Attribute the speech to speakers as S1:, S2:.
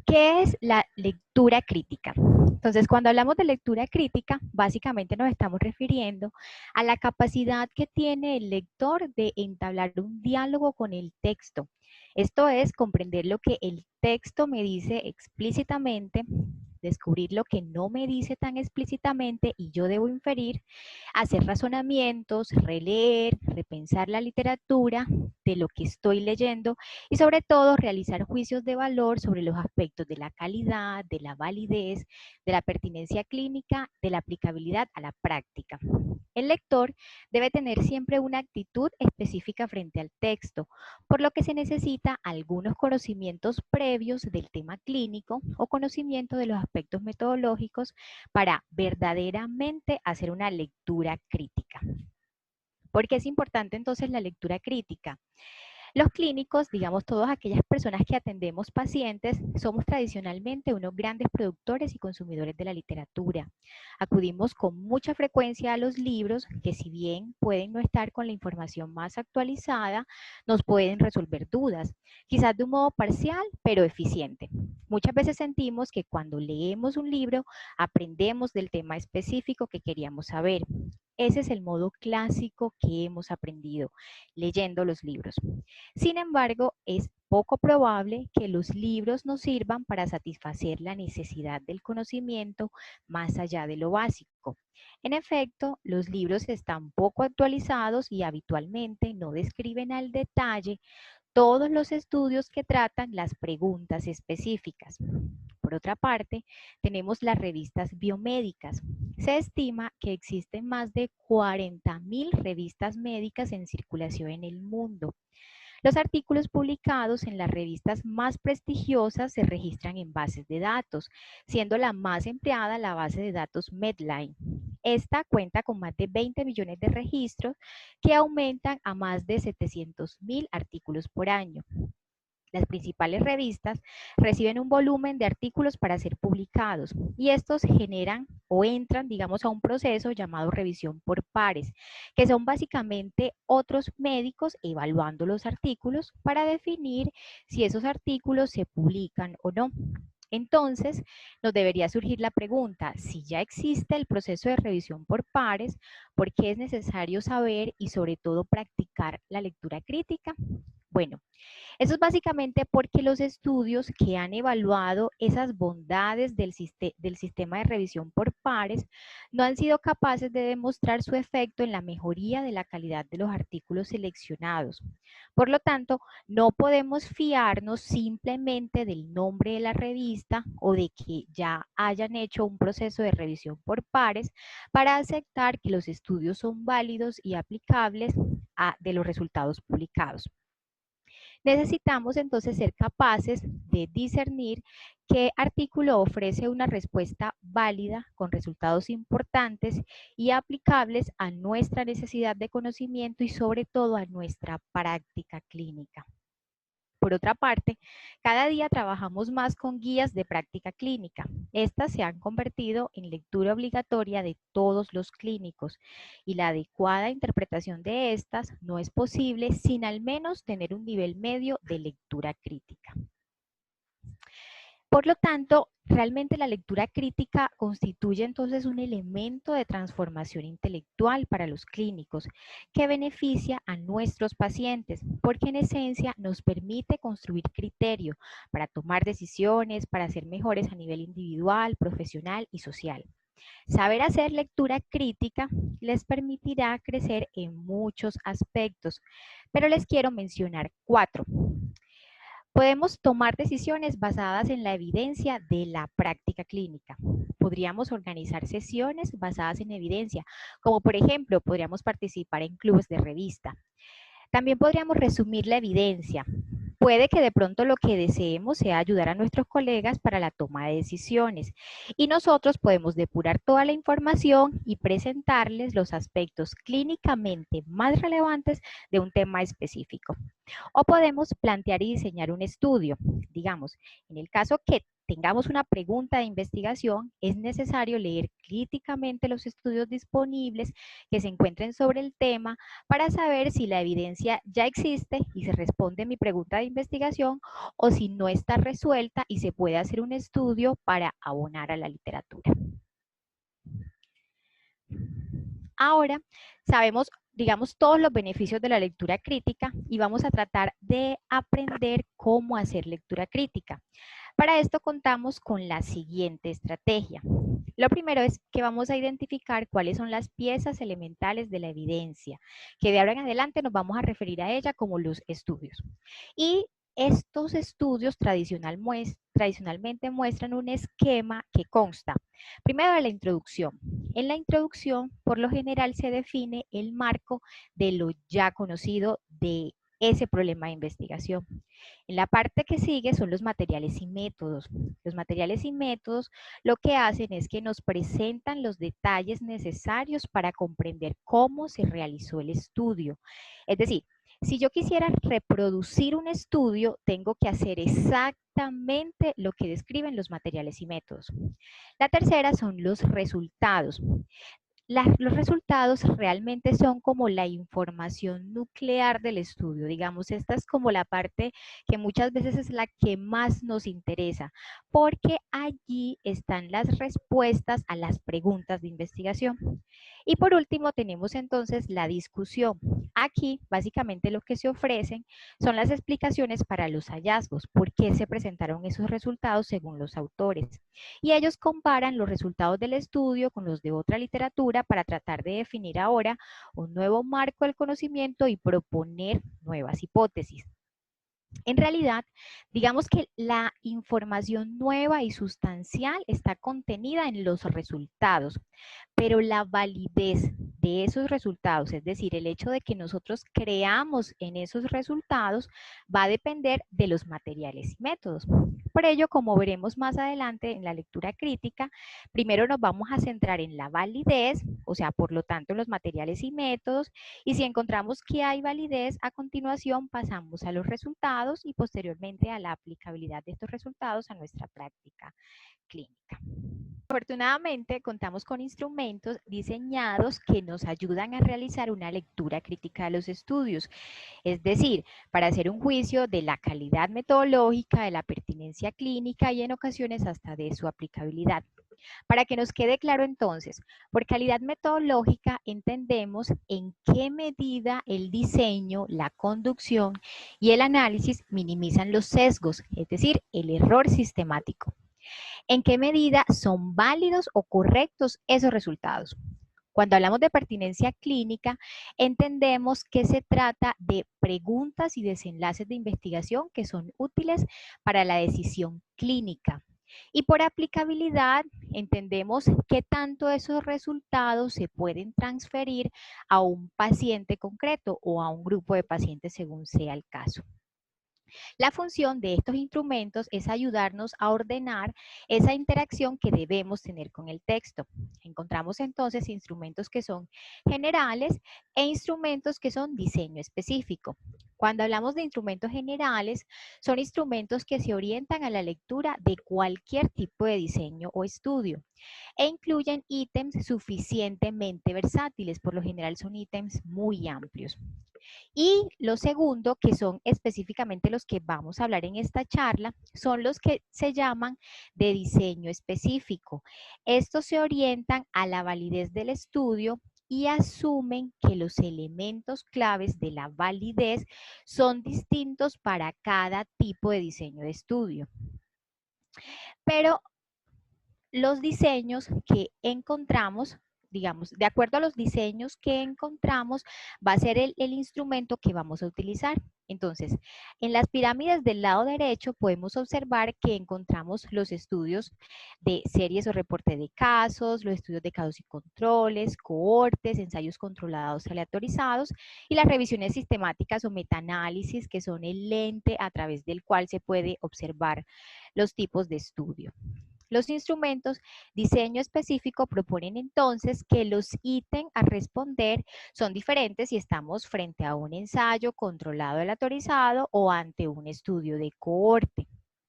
S1: ¿Qué es la lectura crítica? Entonces, cuando hablamos de lectura crítica, básicamente nos estamos refiriendo a la capacidad que tiene el lector de entablar un diálogo con el texto. Esto es comprender lo que el texto me dice explícitamente, descubrir lo que no me dice tan explícitamente y yo debo inferir, hacer razonamientos, releer, repensar la literatura de lo que estoy leyendo y sobre todo realizar juicios de valor sobre los aspectos de la calidad, de la validez, de la pertinencia clínica, de la aplicabilidad a la práctica. El lector debe tener siempre una actitud específica frente al texto, por lo que se necesita algunos conocimientos previos del tema clínico o conocimiento de los aspectos metodológicos para verdaderamente hacer una lectura crítica. ¿Por qué es importante entonces la lectura crítica? Los clínicos, digamos todas aquellas personas que atendemos pacientes, somos tradicionalmente unos grandes productores y consumidores de la literatura. Acudimos con mucha frecuencia a los libros que, si bien pueden no estar con la información más actualizada, nos pueden resolver dudas, quizás de un modo parcial, pero eficiente. Muchas veces sentimos que cuando leemos un libro aprendemos del tema específico que queríamos saber. Ese es el modo clásico que hemos aprendido leyendo los libros. Sin embargo, es poco probable que los libros nos sirvan para satisfacer la necesidad del conocimiento más allá de lo básico. En efecto, los libros están poco actualizados y habitualmente no describen al detalle todos los estudios que tratan las preguntas específicas. Por otra parte, tenemos las revistas biomédicas. Se estima que existen más de 40.000 revistas médicas en circulación en el mundo. Los artículos publicados en las revistas más prestigiosas se registran en bases de datos, siendo la más empleada la base de datos Medline. Esta cuenta con más de 20 millones de registros que aumentan a más de 700.000 artículos por año. Las principales revistas reciben un volumen de artículos para ser publicados y estos generan o entran, digamos, a un proceso llamado revisión por pares, que son básicamente otros médicos evaluando los artículos para definir si esos artículos se publican o no. Entonces, nos debería surgir la pregunta, si ya existe el proceso de revisión por pares, ¿por qué es necesario saber y sobre todo practicar la lectura crítica? Bueno, eso es básicamente porque los estudios que han evaluado esas bondades del sistema de revisión por pares no han sido capaces de demostrar su efecto en la mejoría de la calidad de los artículos seleccionados. Por lo tanto, no podemos fiarnos simplemente del nombre de la revista o de que ya hayan hecho un proceso de revisión por pares para aceptar que los estudios son válidos y aplicables de los resultados publicados. Necesitamos entonces ser capaces de discernir qué artículo ofrece una respuesta válida con resultados importantes y aplicables a nuestra necesidad de conocimiento y sobre todo a nuestra práctica clínica. Por otra parte, cada día trabajamos más con guías de práctica clínica. Estas se han convertido en lectura obligatoria de todos los clínicos y la adecuada interpretación de estas no es posible sin al menos tener un nivel medio de lectura crítica. Por lo tanto, realmente la lectura crítica constituye entonces un elemento de transformación intelectual para los clínicos que beneficia a nuestros pacientes porque en esencia nos permite construir criterio para tomar decisiones, para ser mejores a nivel individual, profesional y social. Saber hacer lectura crítica les permitirá crecer en muchos aspectos, pero les quiero mencionar 4. Podemos tomar decisiones basadas en la evidencia de la práctica clínica. Podríamos organizar sesiones basadas en evidencia, como por ejemplo, podríamos participar en clubes de revista. También podríamos resumir la evidencia. Puede que de pronto lo que deseemos sea ayudar a nuestros colegas para la toma de decisiones y nosotros podemos depurar toda la información y presentarles los aspectos clínicamente más relevantes de un tema específico. O podemos plantear y diseñar un estudio. Digamos, en el caso que tengamos una pregunta de investigación, es necesario leer críticamente los estudios disponibles que se encuentren sobre el tema para saber si la evidencia ya existe y se responde a mi pregunta de investigación o si no está resuelta y se puede hacer un estudio para abonar a la literatura. Ahora sabemos, digamos, todos los beneficios de la lectura crítica y vamos a tratar de aprender cómo hacer lectura crítica. Para esto contamos con la siguiente estrategia. Lo primero es que vamos a identificar cuáles son las piezas elementales de la evidencia, que de ahora en adelante nos vamos a referir a ella como los estudios. Y estos estudios tradicionalmente muestran un esquema que consta, primero, de la introducción. En la introducción, por lo general, se define el marco de lo ya conocido de ese problema de investigación. En la parte que sigue son los materiales y métodos. Los materiales y métodos lo que hacen es que nos presentan los detalles necesarios para comprender cómo se realizó el estudio. Es decir, si yo quisiera reproducir un estudio, tengo que hacer exactamente lo que describen los materiales y métodos. La tercera son los resultados. Los resultados realmente son como la información nuclear del estudio, digamos, esta es como la parte que muchas veces es la que más nos interesa, porque allí están las respuestas a las preguntas de investigación. Y por último tenemos entonces la discusión. Aquí básicamente lo que se ofrecen son las explicaciones para los hallazgos, por qué se presentaron esos resultados según los autores. Y ellos comparan los resultados del estudio con los de otra literatura para tratar de definir ahora un nuevo marco del conocimiento y proponer nuevas hipótesis. En realidad, digamos que la información nueva y sustancial está contenida en los resultados, pero la validez de esos resultados, es decir, el hecho de que nosotros creamos en esos resultados, va a depender de los materiales y métodos. Por ello, como veremos más adelante en la lectura crítica, primero nos vamos a centrar en la validez, o sea, por lo tanto, en los materiales y métodos, y si encontramos que hay validez, a continuación pasamos a los resultados y posteriormente a la aplicabilidad de estos resultados a nuestra práctica clínica. Afortunadamente, contamos con instrumentos diseñados que nos ayudan a realizar una lectura crítica de los estudios, es decir, para hacer un juicio de la calidad metodológica, de la pertinencia clínica y en ocasiones hasta de su aplicabilidad. Para que nos quede claro entonces, por calidad metodológica entendemos en qué medida el diseño, la conducción y el análisis minimizan los sesgos, es decir, el error sistemático. ¿En qué medida son válidos o correctos esos resultados? Cuando hablamos de pertinencia clínica, entendemos que se trata de preguntas y desenlaces de investigación que son útiles para la decisión clínica. Y por aplicabilidad, entendemos que tanto esos resultados se pueden transferir a un paciente concreto o a un grupo de pacientes según sea el caso. La función de estos instrumentos es ayudarnos a ordenar esa interacción que debemos tener con el texto. Encontramos entonces instrumentos que son generales e instrumentos que son diseño específico. Cuando hablamos de instrumentos generales, son instrumentos que se orientan a la lectura de cualquier tipo de diseño o estudio e incluyen ítems suficientemente versátiles, por lo general son ítems muy amplios. Y lo segundo, que son específicamente los que vamos a hablar en esta charla, son los que se llaman de diseño específico. Estos se orientan a la validez del estudio y asumen que los elementos claves de la validez son distintos para cada tipo de diseño de estudio. Pero los diseños que encontramos, digamos, de acuerdo a los diseños que encontramos, va a ser el instrumento que vamos a utilizar. Entonces, en las pirámides del lado derecho podemos observar que encontramos los estudios de series o reporte de casos, los estudios de casos y controles, cohortes, ensayos controlados aleatorizados y las revisiones sistemáticas o metaanálisis, que son el lente a través del cual se puede observar los tipos de estudio. Los instrumentos diseño específico proponen entonces que los ítems a responder son diferentes si estamos frente a un ensayo controlado aleatorizado o ante un estudio de cohorte.